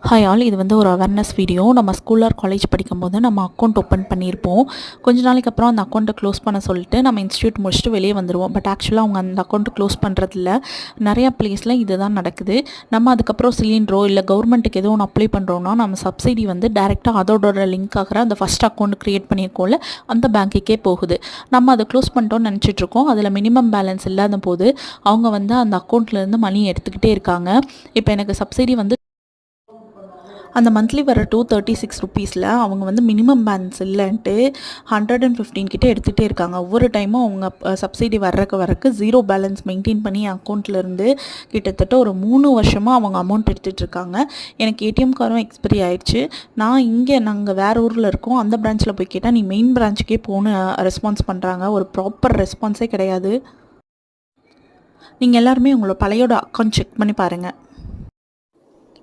Hi all, இது வந்து ஒரு அவேர்னஸ் வீடியோ. நம்ம ஸ்கூல் ஆர் காலேஜ் படிக்கும்போது நம்ம அக்கௌண்ட் ஓப்பன் பண்ணியிருப்போம். கொஞ்ச நாளைக்கு அப்புறம் அந்த அக்கௌண்ட்டை க்ளோஸ் பண்ண சொல்லிட்டு நம்ம இன்ஸ்டியூட் முடிச்சுட்டு வெளியே வந்துடுவோம். பட் ஆக்சுவலாக அவங்க அந்த அக்கௌண்ட் க்ளோஸ் பண்ணுறதில்ல. நிறையா ப்ளேஸில் இதுதான் நடக்குது. நம்ம அதுக்கப்புறம் சிலிண்டரோ இல்லை கவர்மெண்ட்டுக்கு எதுவும் ஒன்று அப்ளை பண்ணுறோன்னா நம்ம சப்சிடி வந்து டேரெக்டாக அதோட லிங்க் ஆகிற அந்த ஃபஸ்ட் அக்கௌண்ட் க்ரியேட் பண்ணியிருக்கோம்ல, அந்த பேங்க்குக்கே போகுது. நம்ம அதை க்ளோஸ் பண்ணிட்டோம்னு நினச்சிட்ருக்கோம். அதில் மினிமம் பேலன்ஸ் இல்லாத போது அவங்க வந்து அந்த அக்கௌண்ட்லேருந்து மணி எடுத்துக்கிட்டே இருக்காங்க. இப்போ எனக்கு சப்சிடி வந்து அந்த மந்த்லி வர 236 ருப்பீஸில் அவங்க வந்து மினிமம் பேலன்ஸ் இல்லைன்ட்டு 115 கிட்டே எடுத்துகிட்டே இருக்காங்க. ஒவ்வொரு டைமும் அவங்க சப்சிடி வர்றக்கு 0 பேலன்ஸ் மெயின்டைன் பண்ணி அக்கௌண்ட்லேருந்து கிட்டத்தட்ட ஒரு 3 வருஷமாக அவங்க அமௌண்ட் எடுத்துகிட்ருக்காங்க. எனக்கு ஏடிஎம் கார்டும் எக்ஸ்பைரி ஆயிடுச்சு. நாங்கள் வேறு ஊரில் இருக்கோம். அந்த பிரான்ச்சில் போய் கேட்டால் நீ மெயின் பிரான்ச்சுக்கே போன்னு ரெஸ்பான்ஸ் பண்ணுறாங்க. ஒரு ப்ராப்பர் ரெஸ்பான்ஸே கிடையாது. நீங்கள் எல்லாருமே உங்களோட பழையோட அக்கௌண்ட் செக் பண்ணி பாருங்கள்.